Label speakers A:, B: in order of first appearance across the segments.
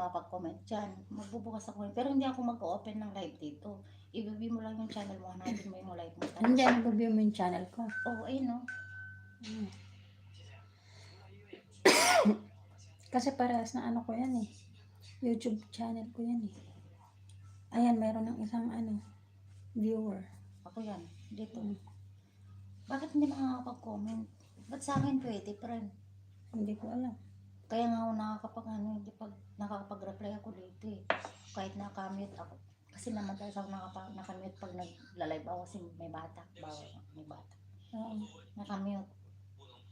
A: makapag-comment dyan. Magbubukas ako. Pero hindi ako mag-open ng live dito. I-view mo lang yung channel mo. Hanapin mo yung live mo.
B: Hindi, nag-view mo yung channel ko.
A: Oo, ayun no.
B: Kasi parehas na ano ko yan eh. YouTube channel ko yan eh. Ayan, mayroon ng isang viewer.
A: Ako yan. Dito. Bakit hindi makakapag-comment? Ba't sa akin pwede, friend?
B: Hindi ko alam.
A: Kaya nga ako hindi pag nakakapag-reply ako dito eh. Kahit naka-mute ako. Kasi madalas ako naka-mute pag nag-live ako kasi may bata. Bawal, may bata. Naka-mute.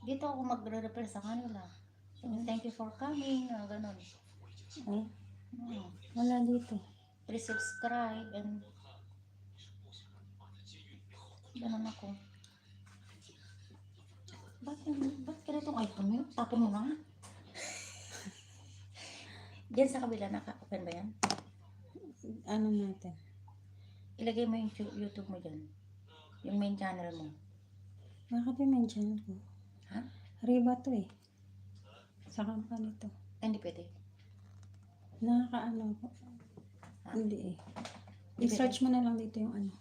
A: Dito ako magre-reply sa kanila. Thank you for coming. Ganon.
B: Wala dito.
A: Please subscribe and ganon ako. Ba't ganitong iPhone mo? Tapon mo na. Diyan sa kabila, naka-open ba yan?
B: Ano natin?
A: Ilagay mo yung YouTube mo dyan. Yung main channel mo.
B: Bakit yung main channel ko?
A: Ha?
B: Riba to eh. Saka ka nito.
A: Hindi pwede.
B: Nakakaano ko. Hindi eh. I-search mo na lang dito yung ano.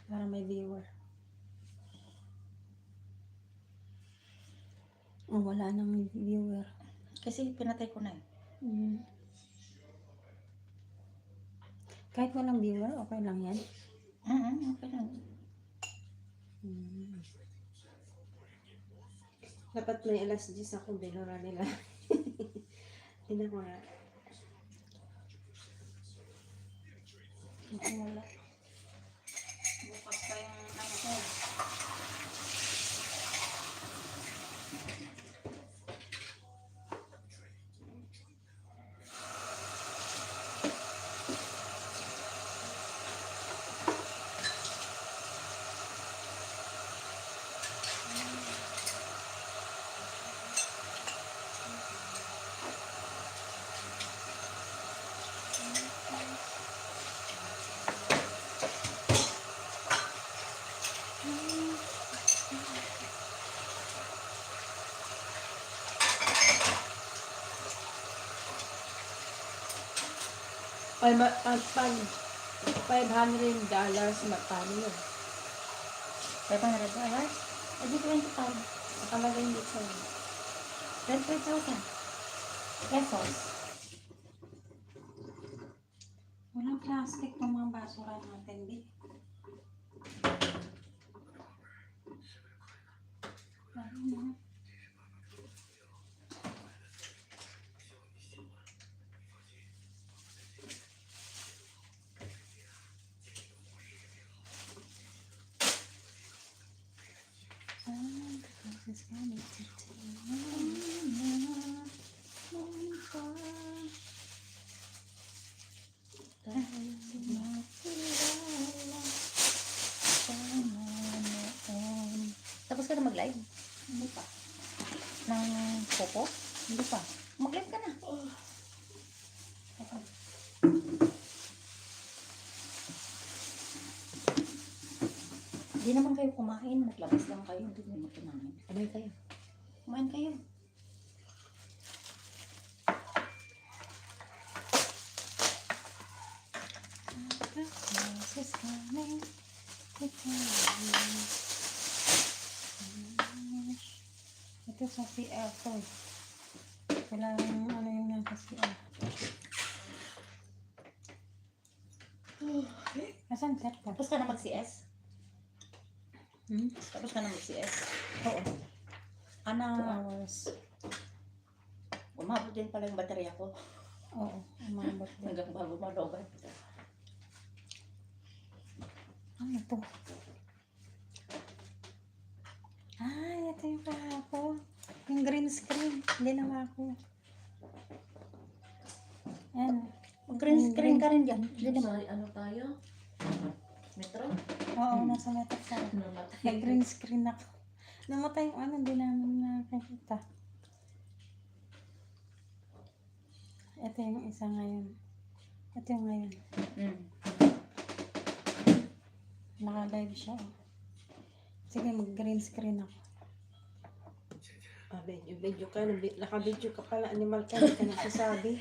B: Para may viewer. Oh, wala nang viewer.
A: Kasi pinatay ko na eh.
B: Kahit walang viewer, okay lang yan?
A: Okay lang.
B: Dapat may alas 10 ako, binura nila. Tingnan ko nga. Wala. Bukas pa yung ano ko. $500 magkano yun?
A: $500? Adi 20,000.
B: Nakalagay hindi sa
A: 20,000 pesos.
B: walang plastic ng mga basura natin, di.
A: Tapos ka na mag-live?
B: Hindi pa.
A: Ng popo?
B: Hindi pa.
A: Mag-live ka na. Hindi naman kayo kumain. Naglabas lang kayo. Hindi naman kumain. Sabay kayo. Kumain kayo.
B: Christmas is coming. Ito sa CR to. Kailangan ano yung nasa CR. Asan set ka?
A: Tapos ka na mag-CS? Tapos ka na mag-CS?
B: Oo. 2
A: Ana,
B: hours.
A: umabot din pala yung baterya ko.
B: Oo. Umabot din.
A: Hanggang bago malobat.
B: Ano ito? Ay, ito yung kahapon. Yung green screen. Ginawa ko. Ayan.
A: Green screen ka rin dyan.
C: Sorry, ano tayo? Metro?
B: Oo, nasa metro tayo. Nag-green screen ako. Namatay yung ano, hindi namin nakakita. Ito yung isa ngayon. Ito yung ngayon. Naka-live siya. Sige, mag-green screen ako.
C: Video ka. Naka-video ka pala. Animal ka. Hindi ka nagsasabi.